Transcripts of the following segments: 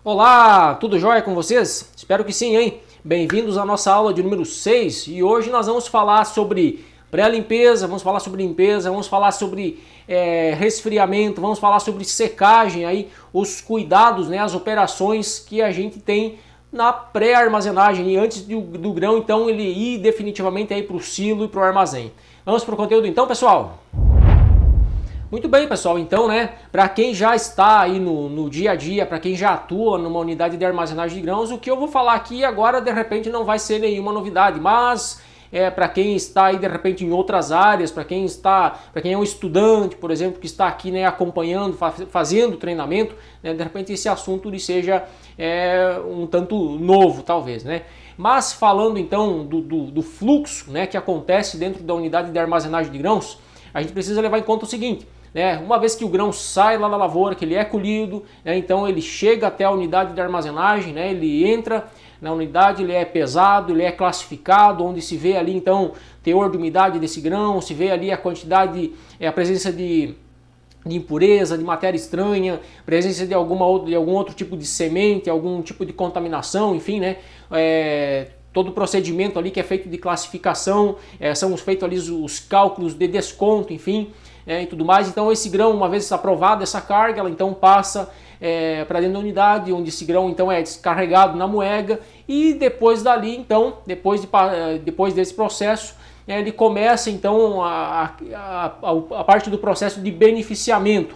Olá, tudo jóia com vocês? Espero que sim, hein? Bem-vindos à nossa aula de número 6 e hoje nós vamos falar sobre pré-limpeza, vamos falar sobre limpeza, vamos falar sobre resfriamento, vamos falar sobre secagem, aí, os cuidados, né, as operações que a gente tem na pré-armazenagem e antes do grão, então, ele ir definitivamente para o silo e para o armazém. Vamos para o conteúdo então, pessoal? Muito bem, pessoal, então, né, para quem já está aí no dia a dia, para quem já atua numa unidade de armazenagem de grãos, o que eu vou falar aqui agora, de repente, não vai ser nenhuma novidade, mas para quem está aí, de repente, em outras áreas, para quem é um estudante, por exemplo, que está aqui, né, acompanhando, fazendo treinamento, né, de repente esse assunto lhe seja um tanto novo, talvez, né. Mas falando, então, do fluxo, né, que acontece dentro da unidade de armazenagem de grãos, a gente precisa levar em conta o seguinte: uma vez que o grão sai lá da lavoura, que ele é colhido, então ele chega até a unidade de armazenagem, ele entra na unidade, ele é pesado, ele é classificado, onde se vê ali então teor de umidade desse grão, se vê ali a quantidade, a presença de impureza, de matéria estranha, presença de algum outro tipo de semente, algum tipo de contaminação, enfim, todo o procedimento ali que é feito de classificação, são feitos ali os cálculos de desconto, enfim, e tudo mais. Então esse grão, uma vez aprovada essa carga, ela então passa para dentro da unidade, onde esse grão então é descarregado na moega e depois dali, então, depois desse processo, ele começa então a parte do processo de beneficiamento,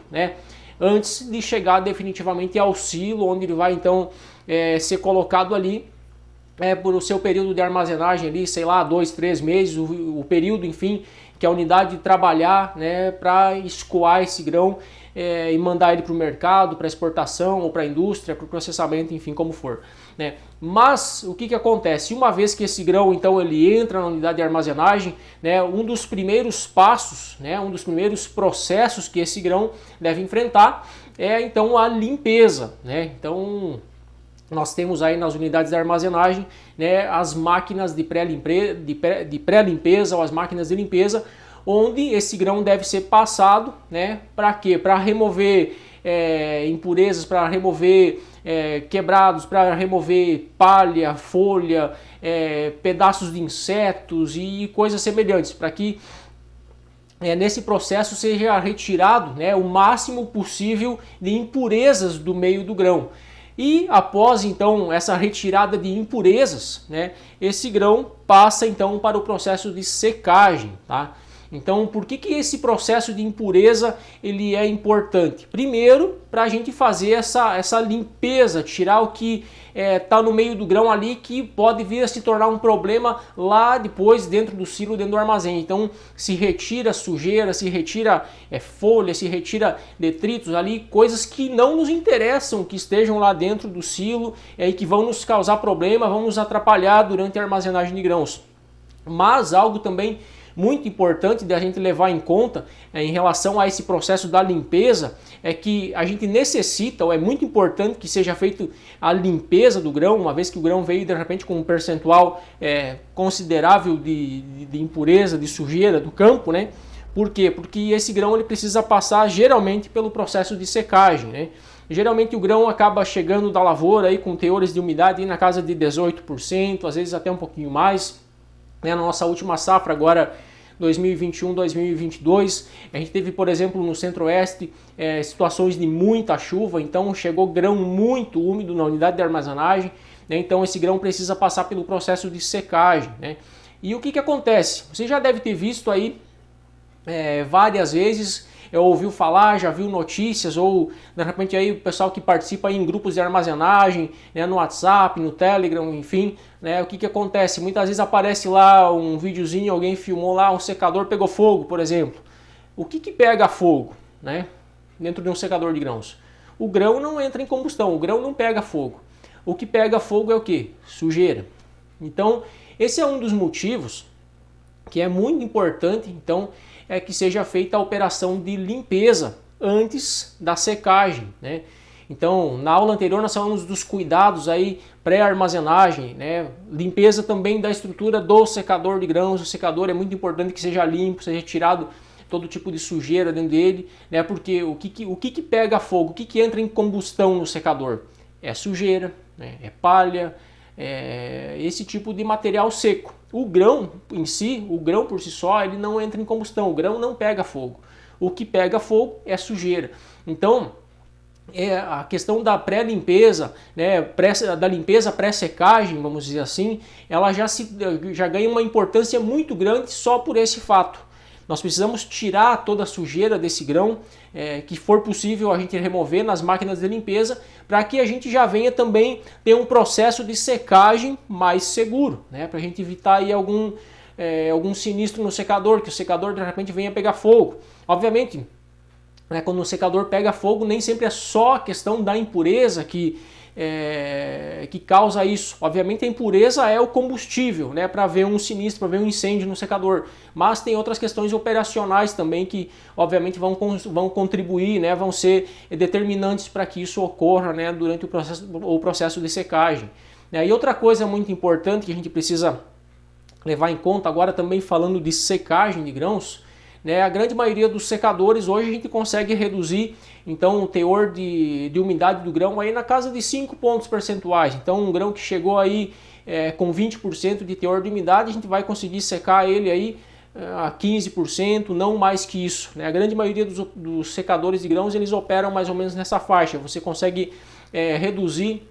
antes de chegar definitivamente ao silo, onde ele vai então ser colocado ali por o seu período de armazenagem ali, sei lá, 2, 3 meses, o período, enfim, que a unidade trabalhar, para escoar esse grão e mandar ele para o mercado, para exportação ou para a indústria, para o processamento, enfim, como for. Mas o que acontece? Uma vez que esse grão, então, ele entra na unidade de armazenagem, um dos primeiros passos, um dos primeiros processos que esse grão deve enfrentar é, então, a limpeza. Então, nós temos aí nas unidades de armazenagem as máquinas de pré-limpeza ou as máquinas de limpeza, onde esse grão deve ser passado, para quê? Para remover impurezas, para remover quebrados, para remover palha, folha, pedaços de insetos e coisas semelhantes, para que nesse processo seja retirado o máximo possível de impurezas do meio do grão. E após então essa retirada de impurezas, esse grão passa então para o processo de secagem, tá? Então, por que esse processo de impureza ele é importante? Primeiro, para a gente fazer essa limpeza, tirar o que está no meio do grão ali, que pode vir a se tornar um problema lá depois dentro do silo, dentro do armazém. Então, se retira sujeira, se retira folha, se retira detritos ali, coisas que não nos interessam que estejam lá dentro do silo e que vão nos causar problema, vão nos atrapalhar durante a armazenagem de grãos. Mas algo também muito importante de a gente levar em conta em relação a esse processo da limpeza é que a gente necessita, ou é muito importante que seja feita a limpeza do grão, uma vez que o grão veio de repente com um percentual considerável de impureza, de sujeira do campo, Por quê? Porque esse grão ele precisa passar geralmente pelo processo de secagem, Geralmente o grão acaba chegando da lavoura aí com teores de umidade aí na casa de 18%, às vezes até um pouquinho mais. Na nossa última safra, agora 2021-2022, a gente teve, por exemplo, no centro-oeste, situações de muita chuva, então chegou grão muito úmido na unidade de armazenagem, então esse grão precisa passar pelo processo de secagem. E o que acontece? Você já deve ter visto aí várias vezes, ouviu falar, já viu notícias, ou de repente aí o pessoal que participa aí em grupos de armazenagem, no WhatsApp, no Telegram, enfim, o que acontece? Muitas vezes aparece lá um videozinho, alguém filmou lá, um secador pegou fogo, por exemplo. O que pega fogo, dentro de um secador de grãos? O grão não entra em combustão, o grão não pega fogo. O que pega fogo é o que? Sujeira. Então, esse é um dos motivos que é muito importante, então, que seja feita a operação de limpeza antes da secagem, Então, na aula anterior nós falamos dos cuidados aí pré-armazenagem, limpeza também da estrutura do secador de grãos. O secador é muito importante que seja limpo, seja tirado todo tipo de sujeira dentro dele, porque o que pega fogo, o que entra em combustão no secador? é sujeira, né? É palha, é esse tipo de material seco. O grão em si, o grão por si só, ele não entra em combustão, o grão não pega fogo. O que pega fogo é sujeira. Então, a questão da pré-limpeza, né, da limpeza pré-secagem, vamos dizer assim, ela já ganha uma importância muito grande só por esse fato. Nós precisamos tirar toda a sujeira desse grão, que for possível a gente remover nas máquinas de limpeza, para que a gente já venha também ter um processo de secagem mais seguro, né, para a gente evitar aí algum sinistro no secador, que o secador de repente venha pegar fogo. Obviamente, quando o secador pega fogo, nem sempre é só a questão da impureza que causa isso. Obviamente a impureza é o combustível, né, para ver um sinistro, para ver um incêndio no secador. Mas tem outras questões operacionais também que obviamente vão contribuir, né, vão ser determinantes para que isso ocorra, né, durante o processo de secagem. E outra coisa muito importante que a gente precisa levar em conta agora também falando de secagem de grãos, a grande maioria dos secadores hoje a gente consegue reduzir então o teor de umidade do grão aí na casa de 5 pontos percentuais. Então um grão que chegou aí com 20% de teor de umidade, a gente vai conseguir secar ele aí a 15%, não mais que isso. A grande maioria dos secadores de grãos eles operam mais ou menos nessa faixa. Você consegue reduzir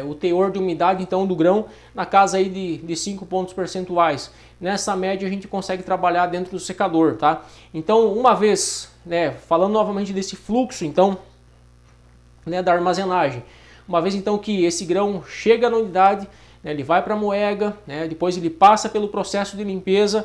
o teor de umidade então do grão na casa aí de 5 pontos percentuais. Nessa média a gente consegue trabalhar dentro do secador, tá? Então uma vez, falando novamente desse fluxo então, da armazenagem, uma vez então que esse grão chega na unidade, ele vai para a moega, depois ele passa pelo processo de limpeza,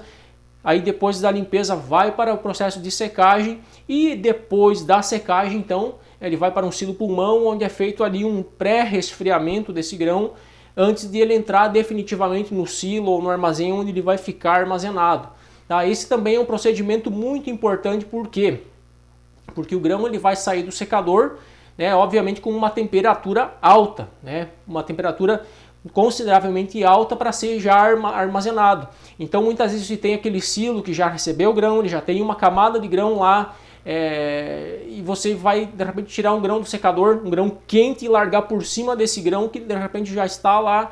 aí depois da limpeza vai para o processo de secagem e depois da secagem então ele vai para um silo pulmão, onde é feito ali um pré-resfriamento desse grão antes de ele entrar definitivamente no silo ou no armazém onde ele vai ficar armazenado. Tá? Esse também é um procedimento muito importante, por quê? Porque o grão ele vai sair do secador, obviamente com uma temperatura alta, uma temperatura consideravelmente alta para ser já armazenado. Então muitas vezes você tem aquele silo que já recebeu o grão, ele já tem uma camada de grão lá, e você vai de repente tirar um grão do secador, um grão quente, e largar por cima desse grão que de repente já está lá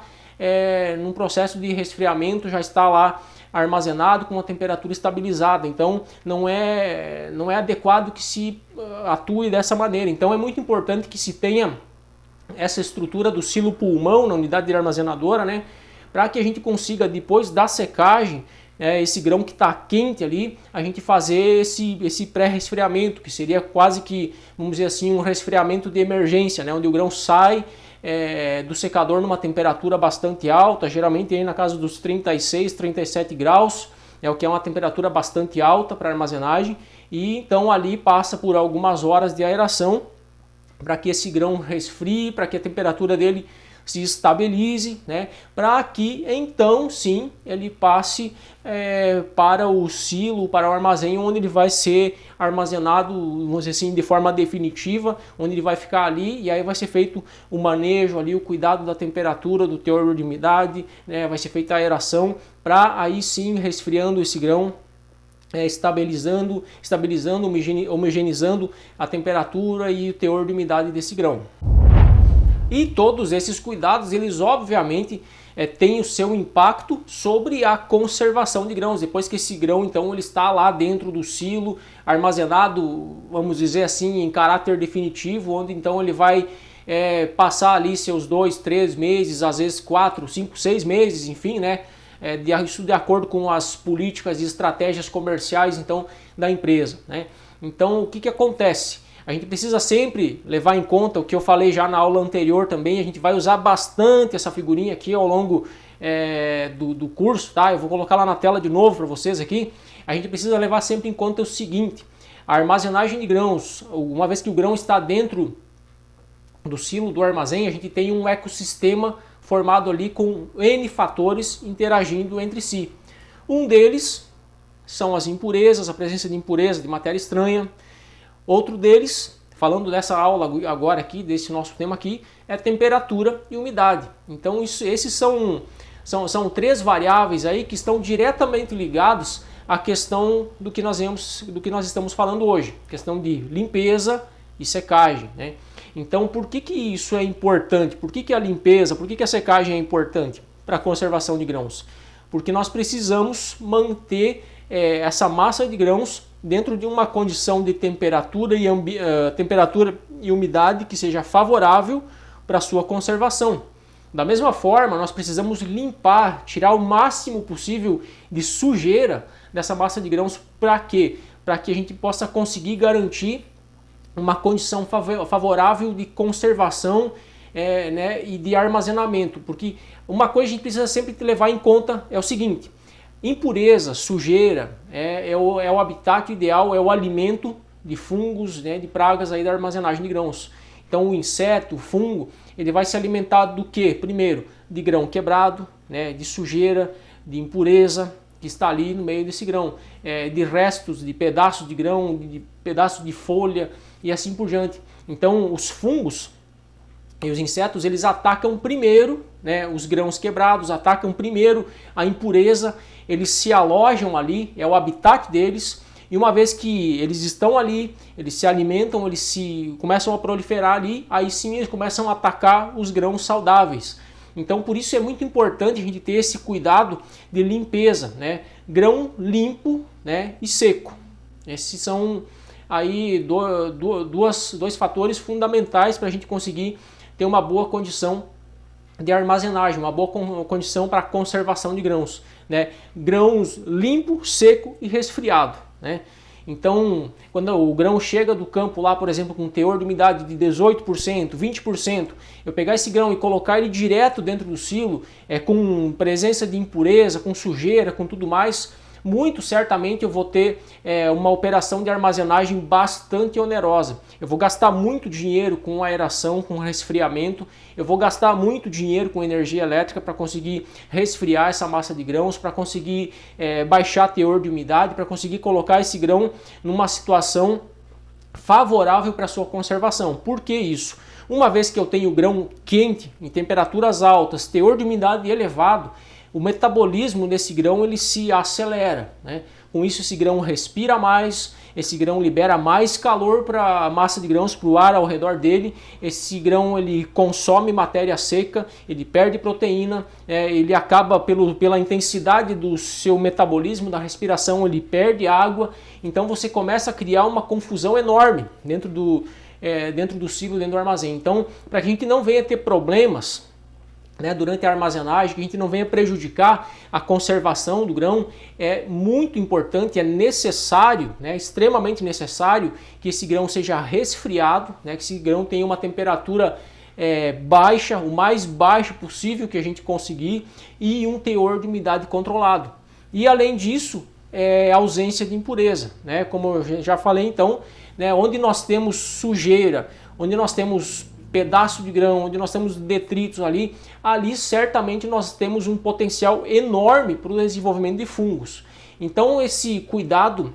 num processo de resfriamento, já está lá armazenado com uma temperatura estabilizada. Então não é adequado que se atue dessa maneira. Então é muito importante que se tenha essa estrutura do silo pulmão na unidade armazenadora, para que a gente consiga, depois da secagem, esse grão que está quente ali, a gente fazer esse pré-resfriamento, que seria quase que, vamos dizer assim, um resfriamento de emergência, onde o grão sai do secador numa temperatura bastante alta, geralmente aí na casa dos 36, 37 graus, o que é uma temperatura bastante alta para armazenagem, e então ali passa por algumas horas de aeração, para que esse grão resfrie, para que a temperatura dele se estabilize, para que então sim ele passe para o silo, para o armazém, onde ele vai ser armazenado, vamos dizer assim, de forma definitiva, onde ele vai ficar ali, e aí vai ser feito o manejo ali, o cuidado da temperatura, do teor de umidade, vai ser feita a aeração, para aí sim resfriando esse grão, estabilizando, homogeneizando a temperatura e o teor de umidade desse grão. E todos esses cuidados, eles obviamente têm o seu impacto sobre a conservação de grãos. Depois que esse grão então ele está lá dentro do silo, armazenado, vamos dizer assim, em caráter definitivo, onde então ele vai passar ali seus 2, 3 meses, às vezes 4, 5, 6 meses, enfim, isso de acordo com as políticas e estratégias comerciais então da empresa. Então o que acontece? A gente precisa sempre levar em conta o que eu falei já na aula anterior também. A gente vai usar bastante essa figurinha aqui ao longo do curso, tá? Eu vou colocar lá na tela de novo para vocês aqui. A gente precisa levar sempre em conta o seguinte: a armazenagem de grãos, uma vez que o grão está dentro do silo do armazém, a gente tem um ecossistema formado ali com N fatores interagindo entre si. Um deles são as impurezas, a presença de impureza, de matéria estranha. Outro deles, falando dessa aula agora aqui, desse nosso tema aqui, é temperatura e umidade. Então esses são 3 variáveis aí que estão diretamente ligados à questão do que nós estamos falando hoje, questão de limpeza e secagem. Então, por que isso é importante? Por que a limpeza, por que a secagem é importante para a conservação de grãos? Porque nós precisamos manter essa massa de grãos dentro de uma condição de temperatura e umidade que seja favorável para a sua conservação. Da mesma forma, nós precisamos limpar, tirar o máximo possível de sujeira dessa massa de grãos. Para quê? Para que a gente possa conseguir garantir uma condição favorável de conservação e de armazenamento. Porque uma coisa a gente precisa sempre levar em conta é o seguinte: impureza, sujeira é o habitat ideal, é o alimento de fungos, de pragas aí da armazenagem de grãos. Então o inseto, o fungo, ele vai se alimentar do que? Primeiro, de grão quebrado, de sujeira, de impureza que está ali no meio desse grão, de restos, de pedaços de grão, de pedaços de folha e assim por diante. Então os fungos e os insetos, eles atacam primeiro os grãos quebrados, atacam primeiro a impureza, eles se alojam ali, é o habitat deles. E uma vez que eles estão ali, eles se alimentam, começam a proliferar ali, aí sim eles começam a atacar os grãos saudáveis. Então por isso é muito importante a gente ter esse cuidado de limpeza, grão limpo e seco. Esses são aí dois fatores fundamentais para a gente conseguir ter uma boa condição de armazenagem, uma boa condição para conservação de grãos. Grãos limpo, seco e resfriado. Então, quando o grão chega do campo lá, por exemplo, com um teor de umidade de 18%, 20%, eu pegar esse grão e colocar ele direto dentro do silo, com presença de impureza, com sujeira, com tudo mais, muito certamente eu vou ter uma operação de armazenagem bastante onerosa. Eu vou gastar muito dinheiro com aeração, com resfriamento, eu vou gastar muito dinheiro com energia elétrica para conseguir resfriar essa massa de grãos, para conseguir baixar teor de umidade, para conseguir colocar esse grão numa situação favorável para a sua conservação. Por que isso? Uma vez que eu tenho grão quente, em temperaturas altas, teor de umidade elevado, o metabolismo desse grão ele se acelera. Com isso esse grão respira mais, esse grão libera mais calor para a massa de grãos, para o ar ao redor dele. Esse grão ele consome matéria seca, ele perde proteína, ele acaba pela intensidade do seu metabolismo, da respiração, ele perde água. Então você começa a criar uma confusão enorme dentro do silo, dentro do armazém. Então, para que a gente não venha ter problemas durante a armazenagem, que a gente não venha prejudicar a conservação do grão, é muito importante, é necessário, extremamente necessário que esse grão seja resfriado, que esse grão tenha uma temperatura baixa, o mais baixo possível que a gente conseguir, e um teor de umidade controlado. E além disso, ausência de impureza, como eu já falei então, onde nós temos sujeira, onde nós temos pedaço de grão, onde nós temos detritos ali certamente nós temos um potencial enorme para o desenvolvimento de fungos. Então esse cuidado,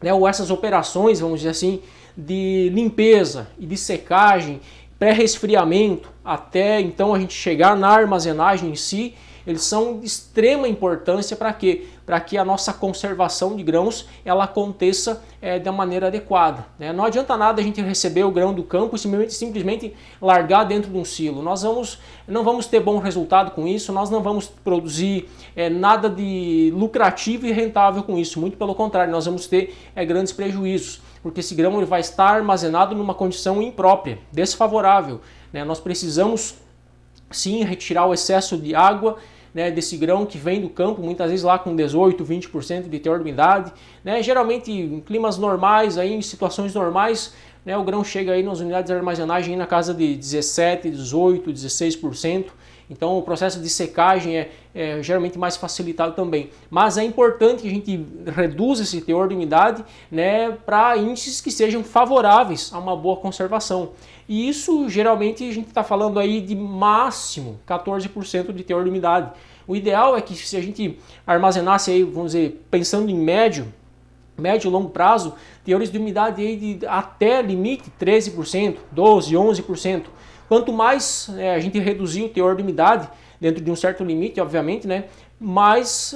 ou essas operações, vamos dizer assim, de limpeza e de secagem, pré-resfriamento, até então a gente chegar na armazenagem em si, eles são de extrema importância para quê? Para que a nossa conservação de grãos ela aconteça da maneira adequada. Não adianta nada a gente receber o grão do campo e simplesmente largar dentro de um silo. Nós não vamos ter bom resultado com isso, nós não vamos produzir nada de lucrativo e rentável com isso. Muito pelo contrário, nós vamos ter grandes prejuízos, porque esse grão ele vai estar armazenado numa condição imprópria, desfavorável. Nós precisamos sim retirar o excesso de água desse grão que vem do campo, muitas vezes lá com 18, 20% de teor de umidade. Geralmente em climas normais, aí, em situações normais, o grão chega aí nas unidades de armazenagem na casa de 17, 18, 16%. Então o processo de secagem é geralmente mais facilitado também. Mas é importante que a gente reduza esse teor de umidade para índices que sejam favoráveis a uma boa conservação. E isso geralmente a gente está falando aí de máximo 14% de teor de umidade. O ideal é que se a gente armazenasse aí, vamos dizer, pensando em médio e longo prazo, teores de umidade aí de até limite 13%, 12%, 11%. Quanto mais a gente reduzir o teor de umidade dentro de um certo limite, obviamente, mais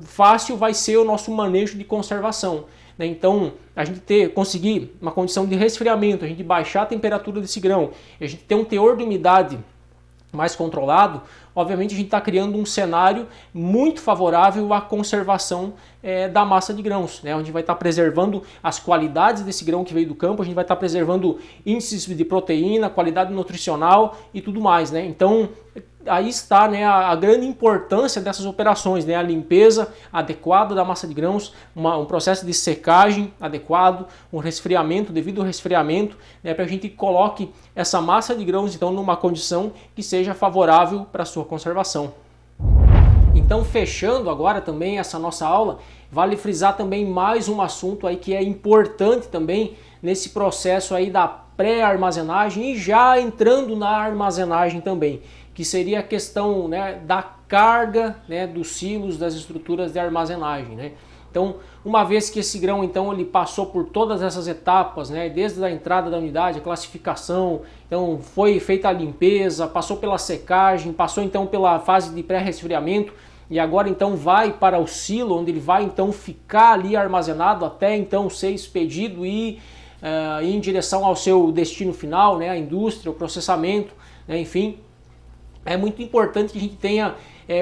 fácil vai ser o nosso manejo de conservação. né? Então a gente conseguir uma condição de resfriamento, a gente baixar a temperatura desse grão, a gente ter um teor de umidade mais controlado, obviamente a gente está criando um cenário muito favorável à conservação da massa de grãos, né? Onde a gente vai estar preservando as qualidades desse grão que veio do campo, a gente vai estar preservando índices de proteína, qualidade nutricional e tudo mais, né? Então aí está, né, a grande importância dessas operações, né? A limpeza adequada da massa de grãos, um processo de secagem adequado, um resfriamento, devido ao resfriamento, né, para que a gente coloque essa massa de grãos então numa condição que seja favorável para a sua conservação. Então, fechando agora também essa nossa aula, vale frisar também mais um assunto aí que é importante também nesse processo aí da pré-armazenagem e já entrando na armazenagem também, que seria a questão, né, da carga, né, dos silos, das estruturas de armazenagem, né? Então, uma vez que esse grão então ele passou por todas essas etapas, né, desde a entrada da unidade, a classificação, então foi feita a limpeza, passou pela secagem, passou então pela fase de pré-resfriamento e agora então vai para o silo, onde ele vai então ficar ali armazenado até então ser expedido e ir em direção ao seu destino final, né, a indústria, o processamento, né, enfim. É muito importante que a gente tenha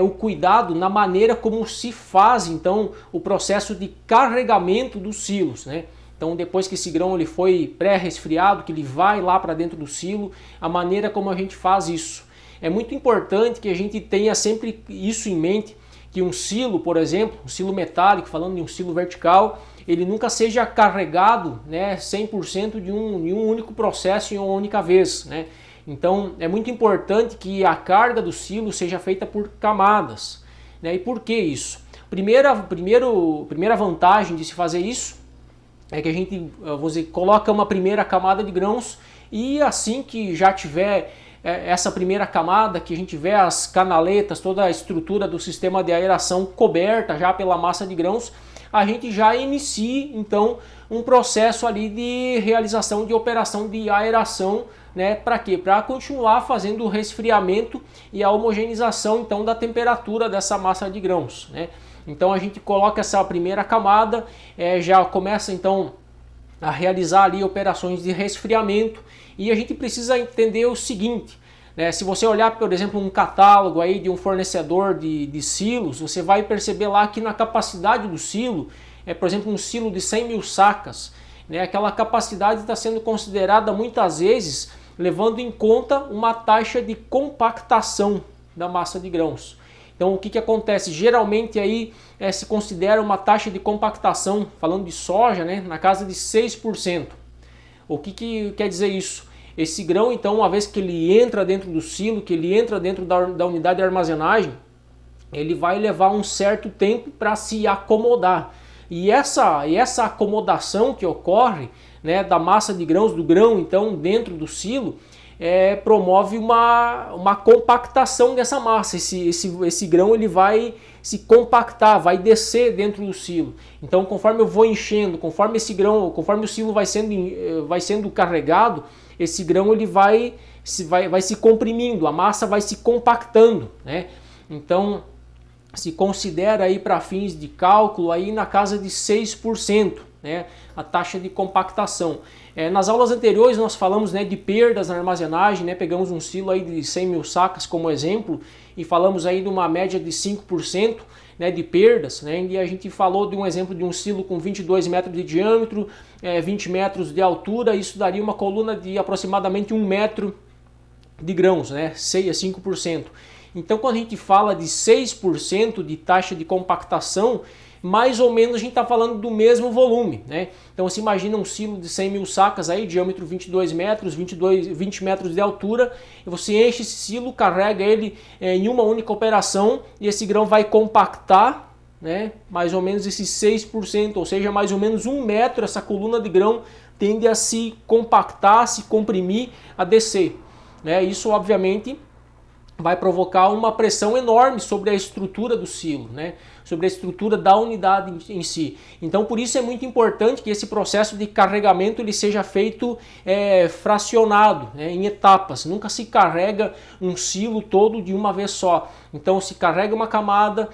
o cuidado na maneira como se faz então o processo de carregamento dos silos, né? Então depois que esse grão ele foi pré-resfriado, que ele vai lá para dentro do silo, a maneira como a gente faz isso. É muito importante que a gente tenha sempre isso em mente, que um silo, por exemplo, um silo metálico, falando de um silo vertical, ele nunca seja carregado, né, 100% de um único processo em uma única vez, né? Então é muito importante que a carga do silo seja feita por camadas, né? E por que isso? Primeira vantagem de se fazer isso é que a gente, vamos dizer, coloca uma primeira camada de grãos e assim que já tiver essa primeira camada, que a gente tiver as canaletas, toda a estrutura do sistema de aeração coberta já pela massa de grãos, a gente já inicia então um processo ali de realização de operação de aeração, né? Para quê? Para continuar fazendo o resfriamento e a homogeneização então da temperatura dessa massa de grãos, né? Então a gente coloca essa primeira camada, já começa então a realizar ali operações de resfriamento e a gente precisa entender o seguinte, né? Se você olhar, por exemplo, um catálogo aí de um fornecedor de silos, você vai perceber lá que na capacidade do silo, por exemplo, um silo de 100 mil sacas, né? Aquela capacidade está sendo considerada muitas vezes levando em conta uma taxa de compactação da massa de grãos. Então o que acontece? Geralmente aí se considera uma taxa de compactação, falando de soja, né, na casa de 6%. O que quer dizer isso? Esse grão, então, uma vez que ele entra dentro do silo, que ele entra dentro da unidade de armazenagem, ele vai levar um certo tempo para se acomodar. E essa acomodação que ocorre, né, da massa de grãos, do grão então dentro do silo, promove uma compactação dessa massa. Esse grão ele vai se compactar, vai descer dentro do silo. Então conforme eu vou enchendo, conforme o silo vai sendo carregado, esse grão ele vai se comprimindo, a massa vai se compactando, né? Então se considera aí para fins de cálculo aí na casa de 6%, né, a taxa de compactação. Nas aulas anteriores nós falamos, né, de perdas na armazenagem, né, pegamos um silo aí de 100 mil sacas como exemplo e falamos aí de uma média de 5%, né, de perdas, né, e a gente falou de um exemplo de um silo com 22 metros de diâmetro, 20 metros de altura, isso daria uma coluna de aproximadamente 1 metro de grãos, né, 6 a 5%. Então quando a gente fala de 6% de taxa de compactação, mais ou menos a gente está falando do mesmo volume, né? Então você imagina um silo de 100 mil sacas aí, diâmetro 22 metros, 20 metros de altura, e você enche esse silo, carrega ele em uma única operação e esse grão vai compactar, né? Mais ou menos esses 6%, ou seja, mais ou menos 1 metro, essa coluna de grão tende a se compactar, se comprimir, a descer, né? Isso obviamente vai provocar uma pressão enorme sobre a estrutura do silo, né? Sobre a estrutura da unidade em si. Então por isso é muito importante que esse processo de carregamento ele seja feito fracionado, né, em etapas. Nunca se carrega um silo todo de uma vez só. Então se carrega uma camada,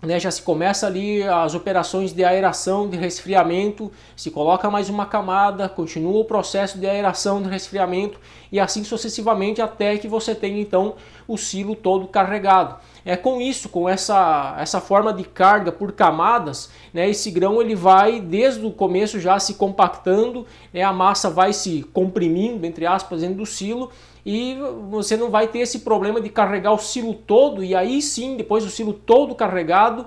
né, já se começa ali as operações de aeração, de resfriamento, se coloca mais uma camada, continua o processo de aeração, de resfriamento e assim sucessivamente até que você tenha então o silo todo carregado. Com isso, com essa forma de carga por camadas, né, esse grão ele vai desde o começo já se compactando, né, a massa vai se comprimindo, entre aspas, dentro do silo, e você não vai ter esse problema de carregar o silo todo e aí sim, depois do silo todo carregado,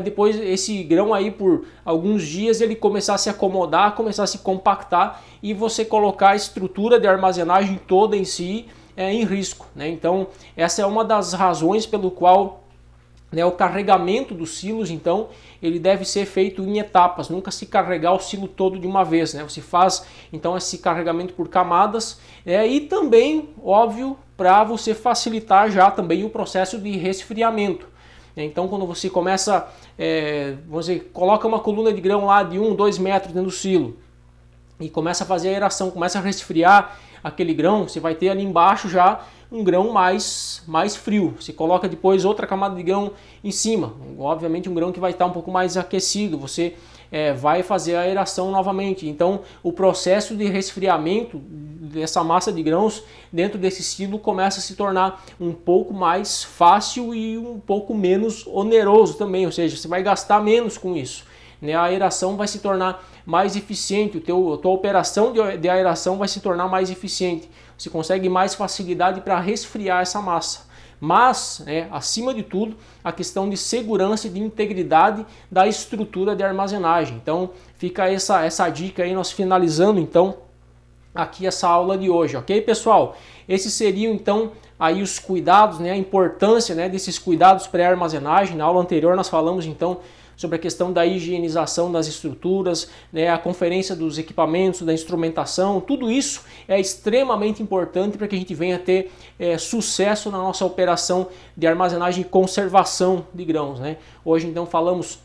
depois esse grão aí por alguns dias ele começar a se acomodar, começar a se compactar e você colocar a estrutura de armazenagem toda em si em risco, né? Então essa é uma das razões pelo qual, né, o carregamento dos silos, então, ele deve ser feito em etapas, nunca se carregar o silo todo de uma vez, né? Você faz, então, esse carregamento por camadas, e também, óbvio, para você facilitar já também o processo de resfriamento. Então, quando você começa, você coloca uma coluna de grão lá de 1, 2 metros dentro do silo e começa a fazer a aeração, começa a resfriar aquele grão, você vai ter ali embaixo já um grão mais frio. Você coloca depois outra camada de grão em cima, obviamente um grão que vai estar um pouco mais aquecido, você vai fazer a aeração novamente. Então o processo de resfriamento dessa massa de grãos dentro desse silo começa a se tornar um pouco mais fácil e um pouco menos oneroso também, ou seja, você vai gastar menos com isso. A aeração vai se tornar mais eficiente, a tua operação de aeração vai se tornar mais eficiente. Você consegue mais facilidade para resfriar essa massa. Mas, acima de tudo, a questão de segurança e de integridade da estrutura de armazenagem. Então, fica essa dica aí, nós finalizando então aqui essa aula de hoje, ok, pessoal? Esses seriam então aí os cuidados, a importância desses cuidados pré-armazenagem. Na aula anterior nós falamos então sobre a questão da higienização das estruturas, a conferência dos equipamentos, da instrumentação, tudo isso é extremamente importante para que a gente venha ter sucesso na nossa operação de armazenagem e conservação de grãos. Hoje então falamos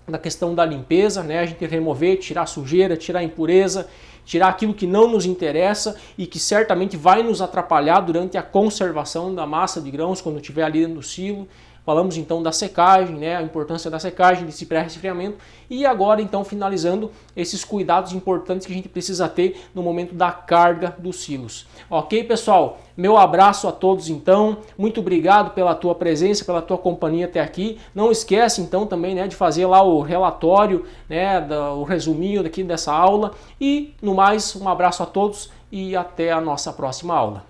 da questão da limpeza, a gente remover, tirar sujeira, tirar impureza, tirar aquilo que não nos interessa e que certamente vai nos atrapalhar durante a conservação da massa de grãos quando estiver ali dentro do silo. Falamos então da secagem, a importância da secagem, desse pré-resfriamento e agora então finalizando esses cuidados importantes que a gente precisa ter no momento da carga dos silos. Ok, pessoal? Meu abraço a todos então, muito obrigado pela tua presença, pela tua companhia até aqui. Não esquece então também de fazer lá o relatório, o resuminho daqui dessa aula e no mais um abraço a todos e até a nossa próxima aula.